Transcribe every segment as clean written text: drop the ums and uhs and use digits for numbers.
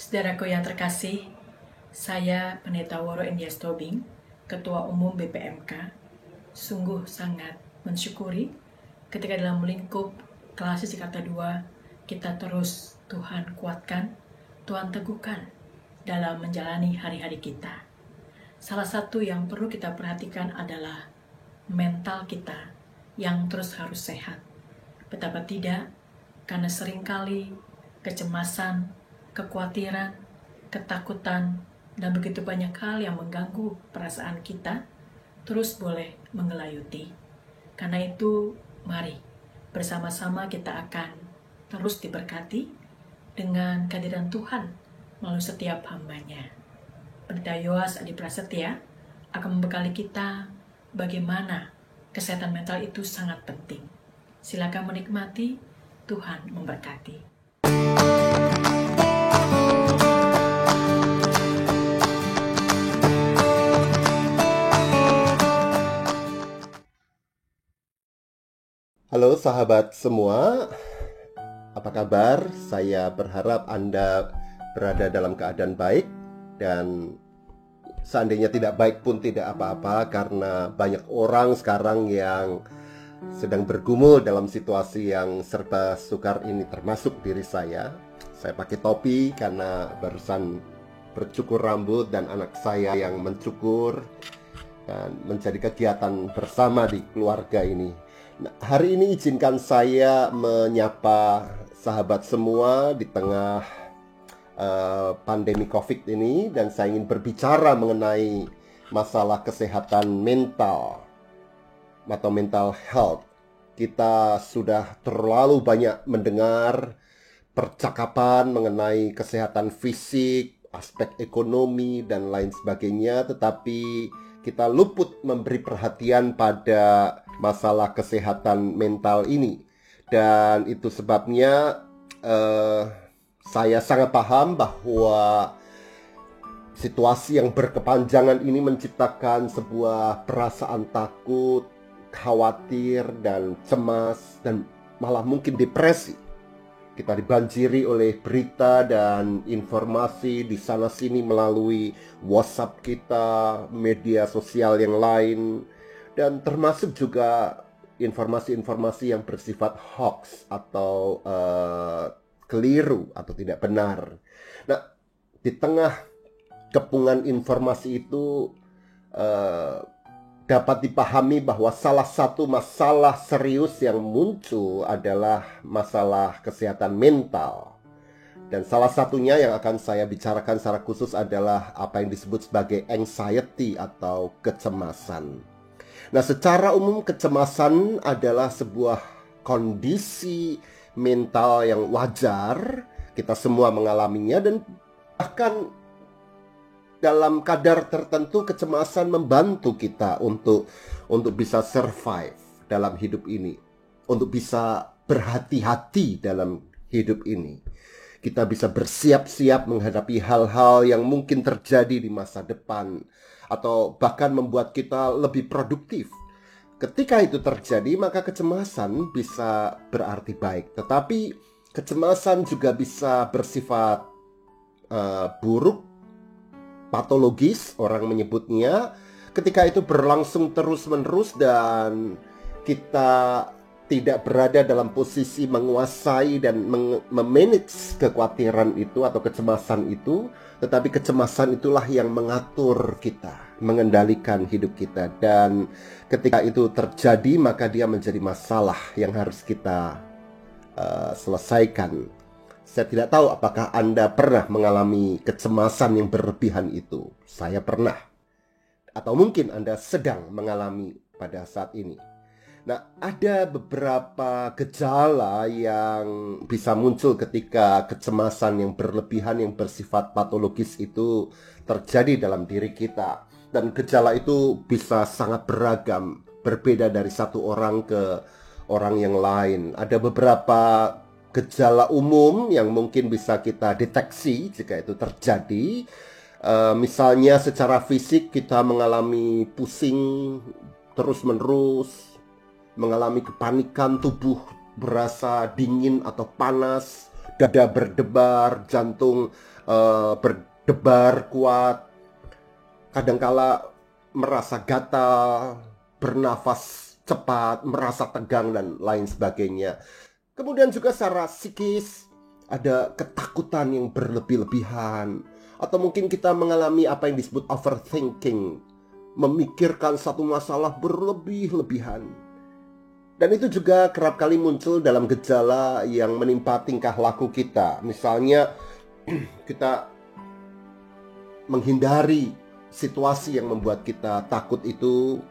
Saudaraku yang terkasih, saya Pendeta Woro Indias Tobing, Ketua Umum BPMK, sungguh sangat mensyukuri ketika dalam lingkup kelas Jakarta 2 kita terus Tuhan kuatkan, Tuhan teguhkan dalam menjalani hari-hari kita. Salah satu yang perlu kita perhatikan adalah mental kita yang terus harus sehat. Betapa tidak, karena seringkali kecemasan, kekhawatiran, ketakutan, dan begitu banyak hal yang mengganggu perasaan kita terus boleh menggelayuti. Karena itu, mari bersama-sama kita akan terus diberkati dengan kehadiran Tuhan melalui setiap hamba-Nya. Pendeta Yoas Adi Prasetya akan membekali kita bagaimana kesehatan mental itu sangat penting. Silakan menikmati, Tuhan memberkati. Halo sahabat semua, apa kabar? Saya berharap Anda berada dalam keadaan baik dan seandainya tidak baik pun tidak apa-apa, karena banyak orang sekarang yang sedang bergumul dalam situasi yang serba sukar ini, termasuk diri saya. Saya pakai topi karena barusan bercukur rambut dan anak saya yang mencukur, dan menjadi kegiatan bersama di keluarga ini. Nah, hari ini izinkan saya menyapa sahabat semua di tengah pandemi COVID ini, dan saya ingin berbicara mengenai masalah kesehatan mental atau mental health. Kita sudah terlalu banyak mendengar percakapan mengenai kesehatan fisik, aspek ekonomi, dan lain sebagainya, tetapi kita luput memberi perhatian pada masalah kesehatan mental ini. Dan itu sebabnya saya sangat paham bahwa situasi yang berkepanjangan ini menciptakan sebuah perasaan takut, khawatir, dan cemas, dan malah mungkin depresi. Kita dibanjiri oleh berita dan informasi di sana-sini melalui WhatsApp kita, media sosial yang lain, dan termasuk juga informasi-informasi yang bersifat hoax atau keliru atau tidak benar. Nah, di tengah kepungan informasi itu dapat dipahami bahwa salah satu masalah serius yang muncul adalah masalah kesehatan mental. Dan salah satunya yang akan saya bicarakan secara khusus adalah apa yang disebut sebagai anxiety atau kecemasan. Nah, secara umum kecemasan adalah sebuah kondisi mental yang wajar. Kita semua mengalaminya, dan bahkan dalam kadar tertentu kecemasan membantu kita untuk bisa survive dalam hidup ini, untuk bisa berhati-hati dalam hidup ini. Kita bisa bersiap-siap menghadapi hal-hal yang mungkin terjadi di masa depan, atau bahkan membuat kita lebih produktif. Ketika itu terjadi, maka kecemasan bisa berarti baik, tetapi kecemasan juga bisa bersifat buruk, patologis orang menyebutnya, ketika itu berlangsung terus-menerus dan kita tidak berada dalam posisi menguasai dan memanage kekhawatiran itu atau kecemasan itu, tetapi kecemasan itulah yang mengatur kita, mengendalikan hidup kita, dan ketika itu terjadi maka dia menjadi masalah yang harus kita selesaikan. Saya tidak tahu apakah Anda pernah mengalami kecemasan yang berlebihan itu. Saya pernah. Atau mungkin Anda sedang mengalami pada saat ini. Nah, ada beberapa gejala yang bisa muncul ketika kecemasan yang berlebihan yang bersifat patologis itu terjadi dalam diri kita. Dan gejala itu bisa sangat beragam, berbeda dari satu orang ke orang yang lain. Ada beberapa gejala umum yang mungkin bisa kita deteksi jika itu terjadi. Misalnya secara fisik kita mengalami pusing terus-menerus, mengalami kepanikan, tubuh berasa dingin atau panas, dada berdebar, jantung berdebar kuat, kadangkala merasa gatal, bernafas cepat, merasa tegang dan lain sebagainya. Kemudian juga secara psikis ada ketakutan yang berlebih-lebihan, atau mungkin kita mengalami apa yang disebut overthinking, memikirkan satu masalah berlebih-lebihan. Dan itu juga kerap kali muncul dalam gejala yang menimpa tingkah laku kita. Misalnya kita menghindari situasi yang membuat kita takut itu,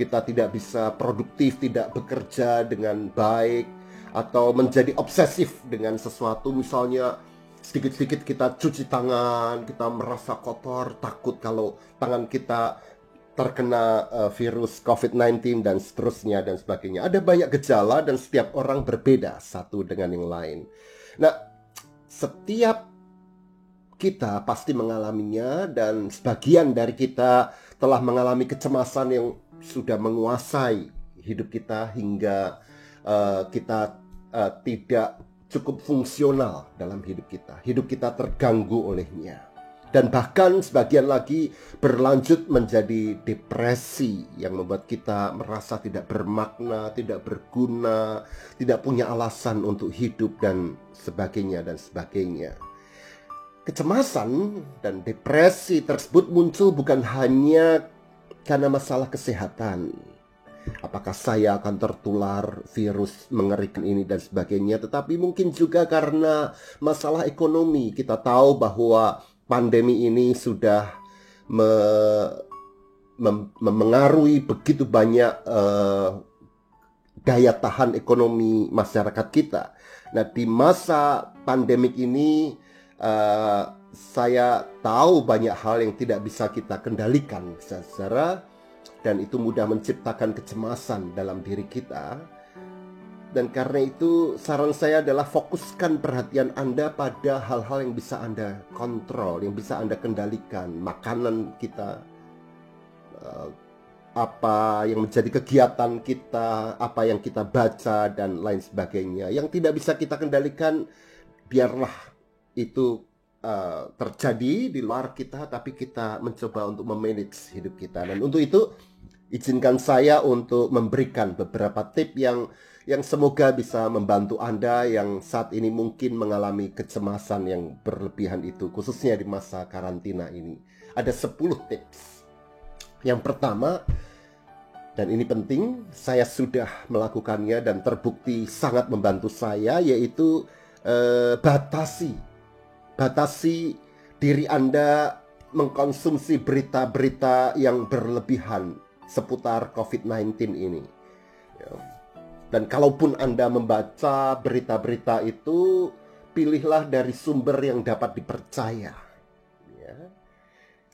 kita tidak bisa produktif, tidak bekerja dengan baik, atau menjadi obsesif dengan sesuatu. Misalnya sedikit-sedikit kita cuci tangan, kita merasa kotor, takut kalau tangan kita terkena virus COVID-19 dan seterusnya dan sebagainya. Ada banyak gejala dan setiap orang berbeda satu dengan yang lain. Nah, setiap kita pasti mengalaminya, dan sebagian dari kita telah mengalami kecemasan yang sudah menguasai hidup kita hingga kita tidak cukup fungsional dalam hidup kita. Hidup kita terganggu olehnya. Dan bahkan sebagian lagi berlanjut menjadi depresi yang membuat kita merasa tidak bermakna, tidak berguna, tidak punya alasan untuk hidup dan sebagainya dan sebagainya. Kecemasan dan depresi tersebut muncul bukan hanya karena masalah kesehatan. Apakah saya akan tertular virus mengerikan ini dan sebagainya, tetapi mungkin juga karena masalah ekonomi. Kita tahu bahwa pandemi ini sudah memengaruhi begitu banyak daya tahan ekonomi masyarakat kita. Nah, di masa pandemik ini saya tahu banyak hal yang tidak bisa kita kendalikan secara, dan itu mudah menciptakan kecemasan dalam diri kita. Dan karena itu saran saya adalah fokuskan perhatian Anda pada hal-hal yang bisa Anda kontrol, yang bisa Anda kendalikan. Makanan kita, apa yang menjadi kegiatan kita, apa yang kita baca dan lain sebagainya. Yang tidak bisa kita kendalikan, biarlah itu terjadi di luar kita, tapi kita mencoba untuk memanage hidup kita. Dan untuk itu izinkan saya untuk memberikan beberapa tips yang semoga bisa membantu Anda yang saat ini mungkin mengalami kecemasan yang berlebihan itu, khususnya di masa karantina ini. Ada 10 tips. Yang pertama, dan ini penting, saya sudah melakukannya dan terbukti sangat membantu saya, yaitu batasi diri Anda mengkonsumsi berita-berita yang berlebihan seputar COVID-19 ini. Dan kalaupun Anda membaca berita-berita itu, pilihlah dari sumber yang dapat dipercaya.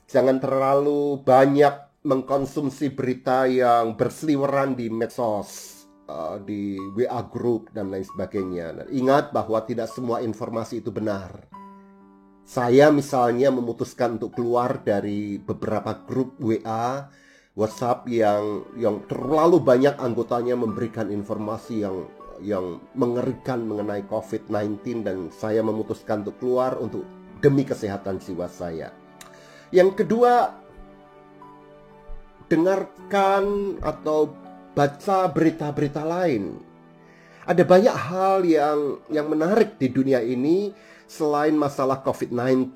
Jangan terlalu banyak mengkonsumsi berita yang berseliweran di medsos, di WA group dan lain sebagainya. Dan ingat bahwa tidak semua informasi itu benar. Saya misalnya memutuskan untuk keluar dari beberapa grup WA, WhatsApp yang terlalu banyak anggotanya memberikan informasi yang mengerikan mengenai COVID-19, dan saya memutuskan untuk keluar untuk demi kesehatan jiwa saya. Yang kedua, dengarkan atau baca berita-berita lain. Ada banyak hal yang menarik di dunia ini selain masalah COVID-19.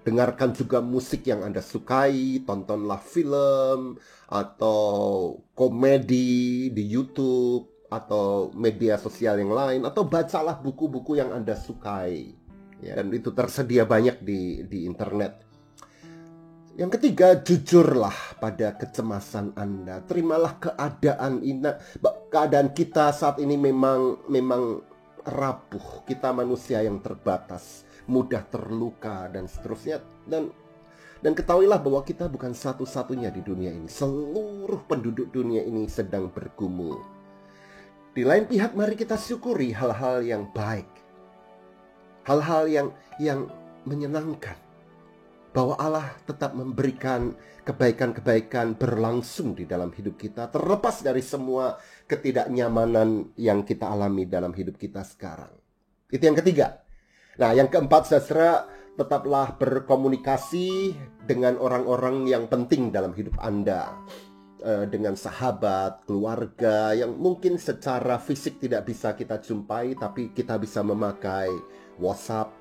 Dengarkan juga musik yang Anda sukai, tontonlah film atau komedi di YouTube atau media sosial yang lain, atau bacalah buku-buku yang Anda sukai. Dan itu tersedia banyak di internet. Yang ketiga, jujurlah pada kecemasan Anda. Terimalah keadaan kita saat ini memang rapuh. Kita manusia yang terbatas, mudah terluka dan seterusnya. Dan ketahuilah bahwa kita bukan satu-satunya di dunia ini. Seluruh penduduk dunia ini sedang bergumul. Di lain pihak, mari kita syukuri hal-hal yang baik, hal-hal yang menyenangkan, bahwa Allah tetap memberikan kebaikan-kebaikan berlangsung di dalam hidup kita, terlepas dari semua ketidaknyamanan yang kita alami dalam hidup kita sekarang. Itu yang ketiga. Nah, yang keempat, saudara, tetaplah berkomunikasi dengan orang-orang yang penting dalam hidup Anda, dengan sahabat, keluarga yang mungkin secara fisik tidak bisa kita jumpai, tapi kita bisa memakai WhatsApp,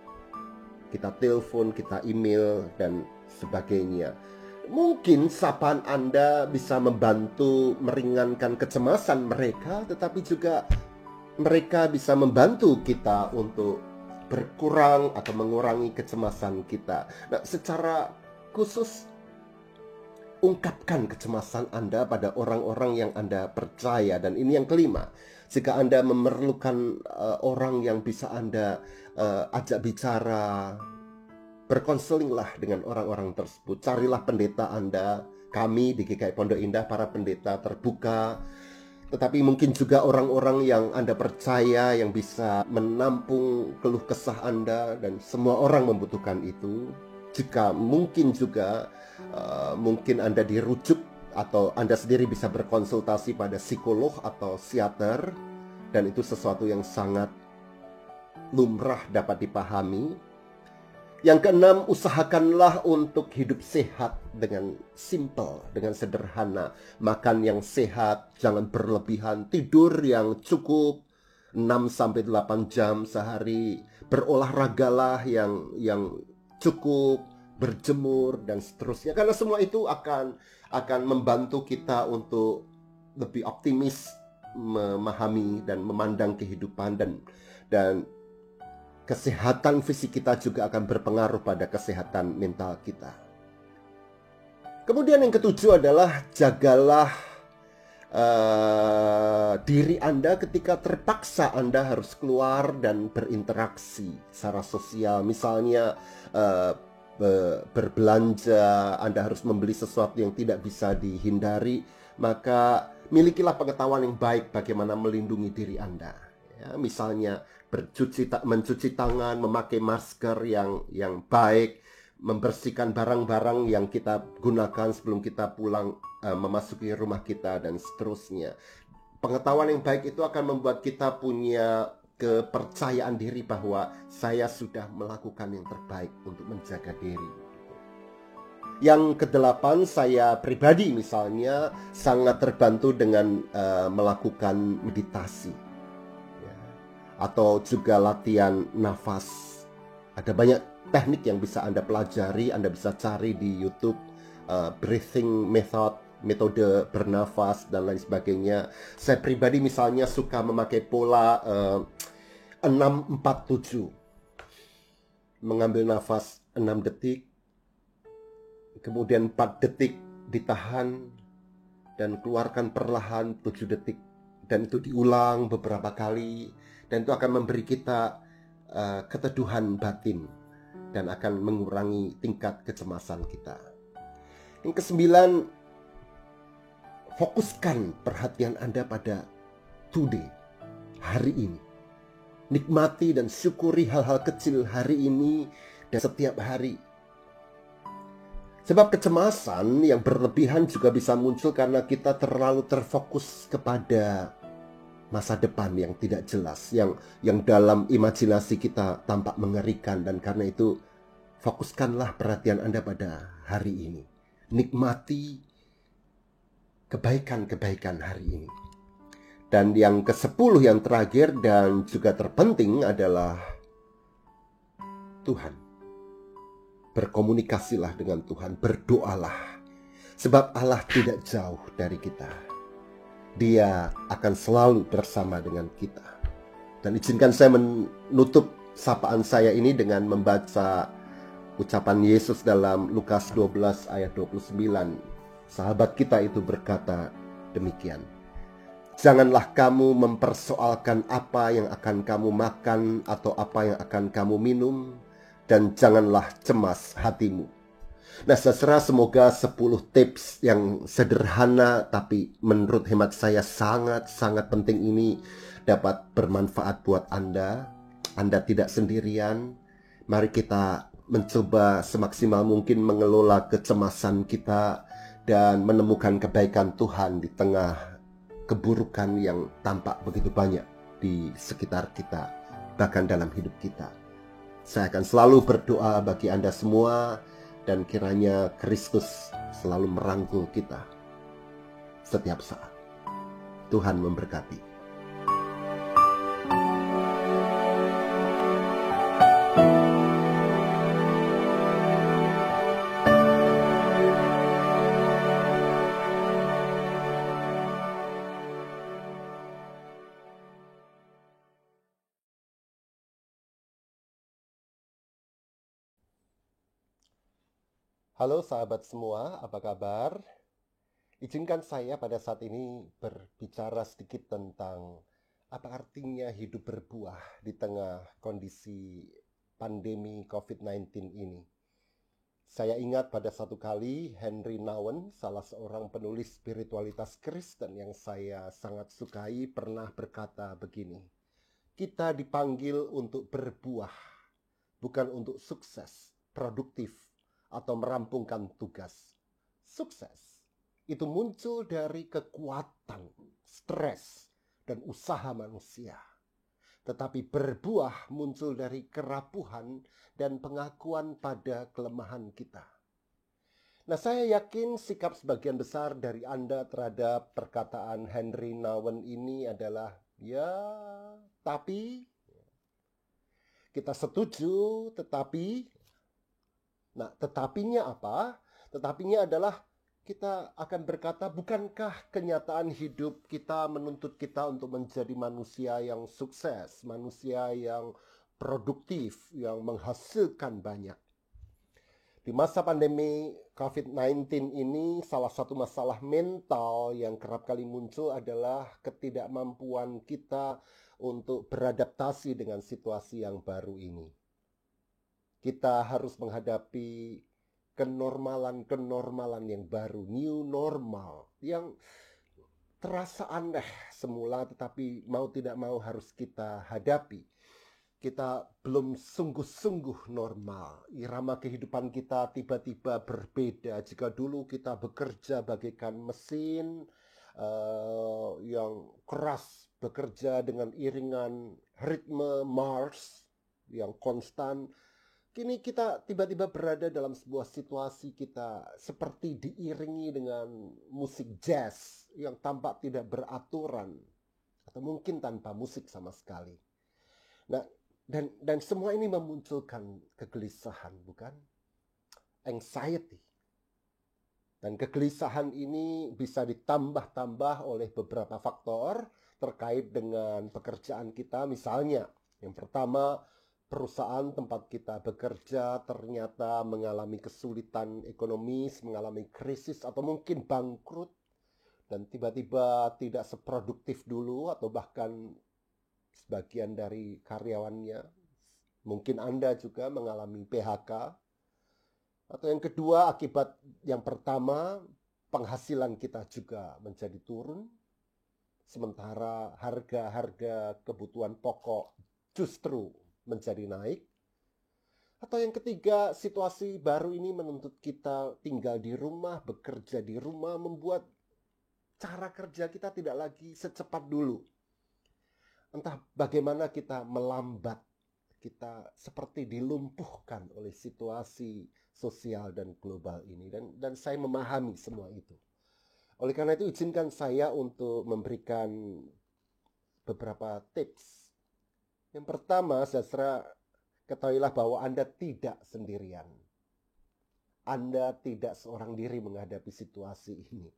kita telepon, kita email, dan sebagainya. Mungkin sapaan Anda bisa membantu meringankan kecemasan mereka, tetapi juga mereka bisa membantu kita untuk berkurang atau mengurangi kecemasan kita. Nah, secara khusus ungkapkan kecemasan Anda pada orang-orang yang Anda percaya. Dan ini yang kelima, jika Anda memerlukan orang yang bisa Anda ajak bicara, berkonselinglah dengan orang-orang tersebut. Carilah pendeta Anda. Kami di GKI Pondok Indah, para pendeta terbuka. Tetapi mungkin juga orang-orang yang Anda percaya yang bisa menampung keluh kesah Anda, dan semua orang membutuhkan itu. Jika mungkin juga mungkin Anda dirujuk atau Anda sendiri bisa berkonsultasi pada psikolog atau psikiater, dan itu sesuatu yang sangat lumrah dapat dipahami. Yang keenam, usahakanlah untuk hidup sehat dengan simple, dengan sederhana. Makan yang sehat, jangan berlebihan, tidur yang cukup 6-8 jam sehari, berolahragalah yang cukup, berjemur, dan seterusnya. Karena semua itu akan membantu kita untuk lebih optimis memahami dan memandang kehidupan, dan kesehatan fisik kita juga akan berpengaruh pada kesehatan mental kita. Kemudian yang ketujuh adalah jagalah diri Anda ketika terpaksa Anda harus keluar dan berinteraksi secara sosial. Misalnya berbelanja, Anda harus membeli sesuatu yang tidak bisa dihindari, maka milikilah pengetahuan yang baik bagaimana melindungi diri Anda. Ya, misalnya mencuci tangan, memakai masker yang baik, membersihkan barang-barang yang kita gunakan sebelum kita pulang, memasuki rumah kita, dan seterusnya. Pengetahuan yang baik itu akan membuat kita punya kepercayaan diri bahwa saya sudah melakukan yang terbaik untuk menjaga diri. Yang kedelapan, saya pribadi misalnya sangat terbantu dengan melakukan meditasi, atau juga latihan nafas. Ada banyak teknik yang bisa Anda pelajari, Anda bisa cari di YouTube, breathing method, metode bernafas, dan lain sebagainya. Saya pribadi misalnya suka memakai pola 6-4-7. Mengambil nafas 6 detik, kemudian 4 detik ditahan, dan keluarkan perlahan 7 detik. Dan itu diulang beberapa kali, dan itu akan memberi kita keteduhan batin dan akan mengurangi tingkat kecemasan kita. Yang kesembilan, fokuskan perhatian Anda pada today, hari ini. Nikmati dan syukuri hal-hal kecil hari ini dan setiap hari. Sebab kecemasan yang berlebihan juga bisa muncul karena kita terlalu terfokus kepada masa depan yang tidak jelas, yang dalam imajinasi kita tampak mengerikan. Dan karena itu, fokuskanlah perhatian Anda pada hari ini. Nikmati kebaikan-kebaikan hari ini. Dan yang ke-10 yang terakhir dan juga terpenting adalah Tuhan. Berkomunikasilah dengan Tuhan, berdoalah. Sebab Allah tidak jauh dari kita. Dia akan selalu bersama dengan kita. Dan izinkan saya menutup sapaan saya ini dengan membaca ucapan Yesus dalam Lukas 12 ayat 29. Sahabat kita itu berkata demikian. Janganlah kamu mempersoalkan apa yang akan kamu makan atau apa yang akan kamu minum, dan janganlah cemas hatimu. Nah, saudara, semoga 10 tips yang sederhana tapi menurut hemat saya sangat-sangat penting ini dapat bermanfaat buat Anda. Anda tidak sendirian. Mari kita mencoba semaksimal mungkin mengelola kecemasan kita dan menemukan kebaikan Tuhan di tengah keburukan yang tampak begitu banyak di sekitar kita, bahkan dalam hidup kita. Saya akan selalu berdoa bagi Anda semua, dan kiranya Kristus selalu merangkul kita setiap saat. Tuhan memberkati. Halo sahabat semua, apa kabar? Izinkan saya pada saat ini berbicara sedikit tentang apa artinya hidup berbuah di tengah kondisi pandemi COVID-19 ini. Saya ingat pada satu kali Henry Nouwen, salah seorang penulis spiritualitas Kristen yang saya sangat sukai, pernah berkata begini: kita dipanggil untuk berbuah, bukan untuk sukses, produktif, atau merampungkan tugas. Sukses itu muncul dari kekuatan, stres, dan usaha manusia. Tetapi berbuah muncul dari kerapuhan dan pengakuan pada kelemahan kita. Nah, saya yakin sikap sebagian besar dari Anda terhadap perkataan Henry Nouwen ini adalah, ya, tapi kita setuju, tetapi. Nah, tetapinya apa? Tetapinya adalah kita akan berkata, bukankah kenyataan hidup kita menuntut kita untuk menjadi manusia yang sukses, manusia yang produktif, yang menghasilkan banyak. Di masa pandemi COVID-19 ini, salah satu masalah mental yang kerap kali muncul adalah ketidakmampuan kita untuk beradaptasi dengan situasi yang baru ini. Kita harus menghadapi kenormalan yang baru, new normal, yang terasa aneh semula, tetapi mau tidak mau harus kita hadapi. Kita belum sungguh-sungguh normal. Irama kehidupan kita tiba-tiba berbeda. Jika dulu kita bekerja bagaikan mesin yang keras, bekerja dengan iringan ritme Mars yang konstan, kini kita tiba-tiba berada dalam sebuah situasi kita seperti diiringi dengan musik jazz yang tampak tidak beraturan, atau mungkin tanpa musik sama sekali. Nah, dan semua ini memunculkan kegelisahan, bukan? Anxiety. Dan kegelisahan ini bisa ditambah-tambah oleh beberapa faktor terkait dengan pekerjaan kita. Misalnya, yang pertama, perusahaan tempat kita bekerja ternyata mengalami kesulitan ekonomis, mengalami krisis, atau mungkin bangkrut, dan tiba-tiba tidak seproduktif dulu, atau bahkan sebagian dari karyawannya. Mungkin Anda juga mengalami PHK. Atau yang kedua, akibat yang pertama, penghasilan kita juga menjadi turun, sementara harga-harga kebutuhan pokok justru menjadi naik. Atau yang ketiga, situasi baru ini menuntut kita tinggal di rumah, bekerja di rumah, membuat cara kerja kita tidak lagi secepat dulu. Entah bagaimana kita melambat, kita seperti dilumpuhkan oleh situasi sosial dan global ini. Dan saya memahami semua itu. Oleh karena itu, izinkan saya untuk memberikan beberapa tips. Yang pertama, saudara, ketahuilah bahwa Anda tidak sendirian. Anda tidak seorang diri menghadapi situasi ini.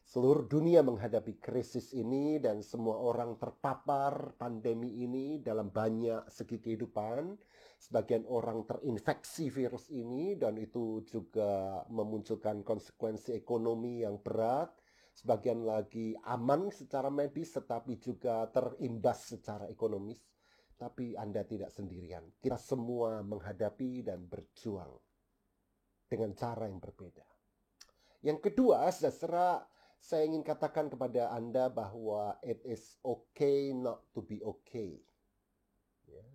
Seluruh dunia menghadapi krisis ini, dan semua orang terpapar pandemi ini dalam banyak segi kehidupan. Sebagian orang terinfeksi virus ini, dan itu juga memunculkan konsekuensi ekonomi yang berat. Sebagian lagi aman secara medis, tetapi juga terimbas secara ekonomis. Tapi Anda tidak sendirian. Kita semua menghadapi dan berjuang dengan cara yang berbeda. Yang kedua, saudara, saya ingin katakan kepada Anda bahwa it is okay not to be okay. Ya.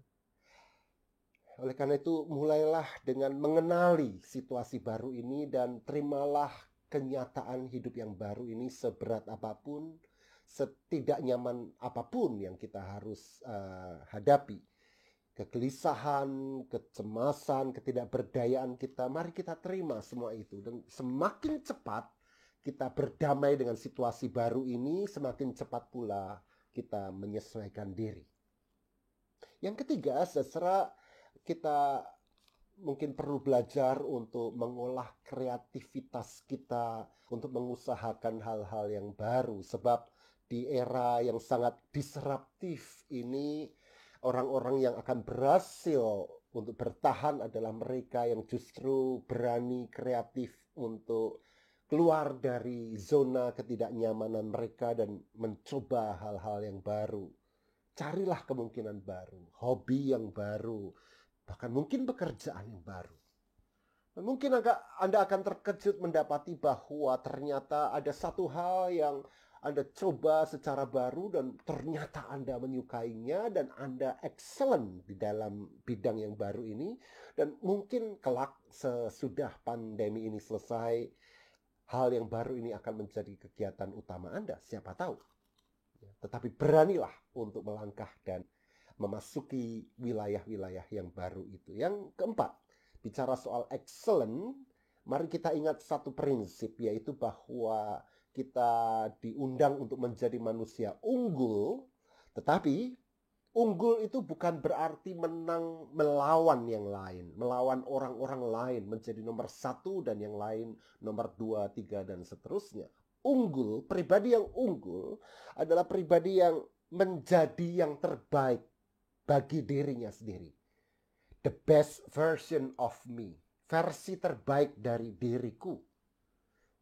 Oleh karena itu, mulailah dengan mengenali situasi baru ini dan terimalah kenyataan hidup yang baru ini, seberat apapun, setidak nyaman apapun yang kita harus hadapi. kegelisahan, kecemasan, ketidakberdayaan kita, mari kita terima semua itu. Dan semakin cepat kita berdamai dengan situasi baru ini, semakin cepat pula kita menyesuaikan diri. Yang ketiga, seserah kita mungkin perlu belajar untuk mengolah kreativitas kita, untuk mengusahakan hal-hal yang baru. Sebab di era yang sangat disruptif ini, orang-orang yang akan berhasil untuk bertahan adalah mereka yang justru berani kreatif untuk keluar dari zona ketidaknyamanan mereka dan mencoba hal-hal yang baru. Carilah kemungkinan baru, hobi yang baru, bahkan mungkin pekerjaan yang baru. Dan mungkin Anda akan terkejut mendapati bahwa ternyata ada satu hal yang Anda coba secara baru dan ternyata Anda menyukainya dan Anda excellent di dalam bidang yang baru ini. Dan mungkin kelak sesudah pandemi ini selesai, hal yang baru ini akan menjadi kegiatan utama Anda, siapa tahu. Tetapi beranilah untuk melangkah dan memasuki wilayah-wilayah yang baru itu. Yang keempat, bicara soal excellent, mari kita ingat satu prinsip, yaitu bahwa kita diundang untuk menjadi manusia unggul, tetapi unggul itu bukan berarti menang melawan yang lain, melawan orang-orang lain, menjadi nomor satu dan yang lain nomor dua, tiga, dan seterusnya. Unggul, pribadi yang unggul adalah pribadi yang menjadi yang terbaik bagi dirinya sendiri. The best version of me, versi terbaik dari diriku.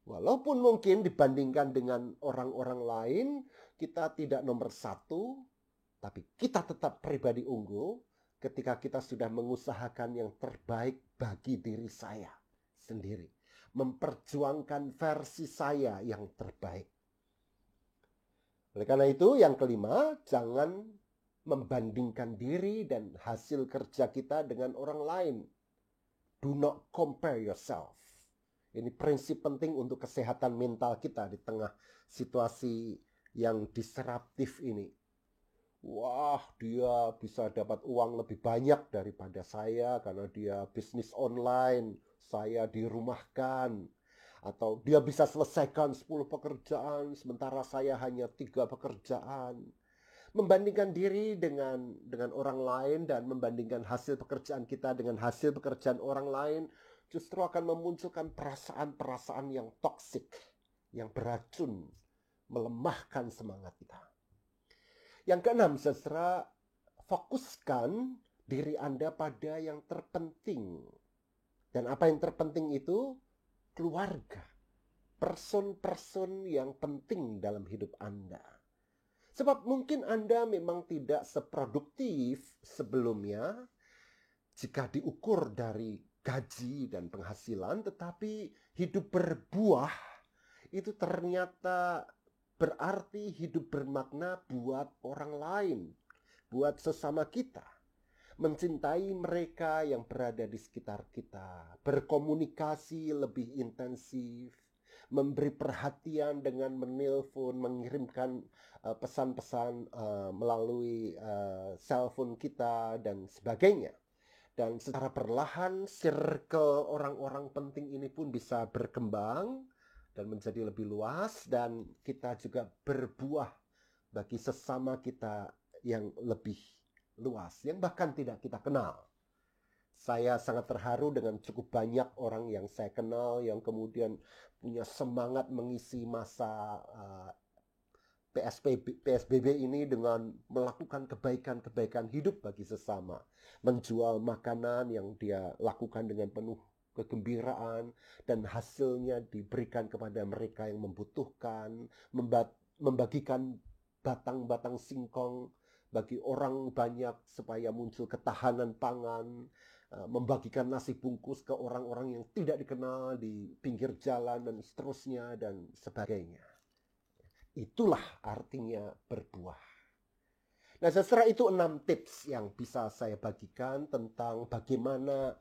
Walaupun mungkin dibandingkan dengan orang-orang lain, kita tidak nomor satu, tapi kita tetap pribadi unggul ketika kita sudah mengusahakan yang terbaik bagi diri saya sendiri. Memperjuangkan versi saya yang terbaik. Oleh karena itu, yang kelima, jangan membandingkan diri dan hasil kerja kita dengan orang lain. Do not compare yourself. Ini prinsip penting untuk kesehatan mental kita di tengah situasi yang disruptif ini. Wah, dia bisa dapat uang lebih banyak daripada saya karena dia bisnis online, saya dirumahkan. Atau dia bisa selesaikan 10 pekerjaan, sementara saya hanya 3 pekerjaan. Membandingkan diri dengan orang lain dan membandingkan hasil pekerjaan kita dengan hasil pekerjaan orang lain justru akan memunculkan perasaan-perasaan yang toksik, yang beracun, melemahkan semangat kita. Yang keenam, saudara, fokuskan diri Anda pada yang terpenting. Dan apa yang terpenting itu? Keluarga. Person-person yang penting dalam hidup Anda. Sebab mungkin Anda memang tidak seproduktif sebelumnya jika diukur dari gaji dan penghasilan, tetapi hidup berbuah itu ternyata berarti hidup bermakna buat orang lain, buat sesama kita. Mencintai mereka yang berada di sekitar kita, berkomunikasi lebih intensif, memberi perhatian dengan menelpon, mengirimkan pesan-pesan melalui cellphone kita, dan sebagainya. Dan secara perlahan, circle orang-orang penting ini pun bisa berkembang dan menjadi lebih luas, dan kita juga berbuah bagi sesama kita yang lebih luas, yang bahkan tidak kita kenal. Saya sangat terharu dengan cukup banyak orang yang saya kenal yang kemudian punya semangat mengisi masa PSBB ini dengan melakukan kebaikan-kebaikan hidup bagi sesama. Menjual makanan yang dia lakukan dengan penuh kegembiraan dan hasilnya diberikan kepada mereka yang membutuhkan, membagikan batang-batang singkong bagi orang banyak supaya muncul ketahanan pangan, membagikan nasi bungkus ke orang-orang yang tidak dikenal di pinggir jalan dan seterusnya dan sebagainya. Itulah artinya berbuah. Nah, setelah itu 6 tips yang bisa saya bagikan tentang bagaimana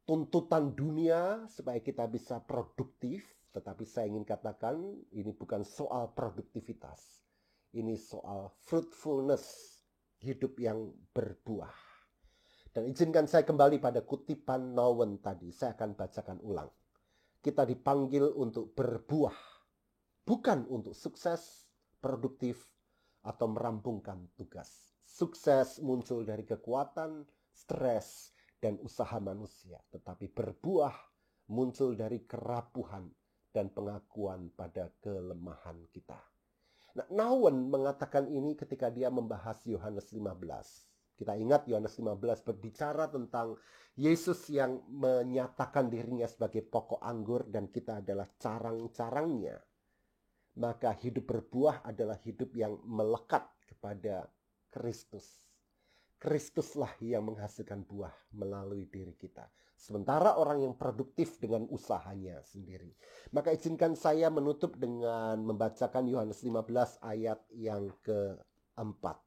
tuntutan dunia supaya kita bisa produktif. Tetapi saya ingin katakan ini bukan soal produktivitas. Ini soal fruitfulness, hidup yang berbuah. Dan izinkan saya kembali pada kutipan Nouwen tadi. Saya akan bacakan ulang. Kita dipanggil untuk berbuah, bukan untuk sukses, produktif, atau merampungkan tugas. Sukses muncul dari kekuatan, stres, dan usaha manusia. Tetapi berbuah muncul dari kerapuhan dan pengakuan pada kelemahan kita. Nah, Nouwen mengatakan ini ketika dia membahas Yohanes 15. Kita ingat Yohanes 15 berbicara tentang Yesus yang menyatakan dirinya sebagai pokok anggur dan kita adalah carang-carangnya. Maka hidup berbuah adalah hidup yang melekat kepada Kristus. Kristuslah yang menghasilkan buah melalui diri kita. Sementara orang yang produktif dengan usahanya sendiri. Maka izinkan saya menutup dengan membacakan Yohanes 15 ayat yang keempat.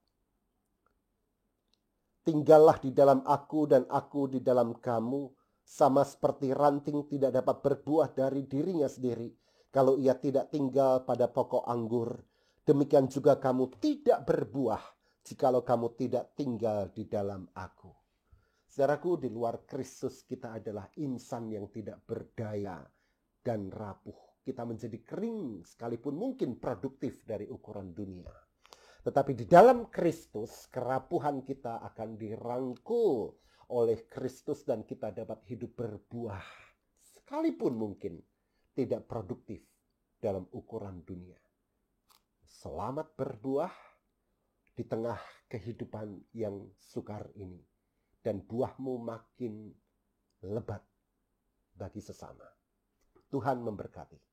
Tinggallah di dalam aku dan aku di dalam kamu, sama seperti ranting tidak dapat berbuah dari dirinya sendiri kalau ia tidak tinggal pada pokok anggur. Demikian juga kamu tidak berbuah jikalau kamu tidak tinggal di dalam aku. Saudaraku, di luar Kristus kita adalah insan yang tidak berdaya dan rapuh. Kita menjadi kering sekalipun mungkin produktif dari ukuran dunia. Tetapi di dalam Kristus, kerapuhan kita akan dirangkul oleh Kristus dan kita dapat hidup berbuah. Sekalipun mungkin tidak produktif dalam ukuran dunia. Selamat berbuah di tengah kehidupan yang sukar ini. Dan buahmu makin lebat bagi sesama. Tuhan memberkati.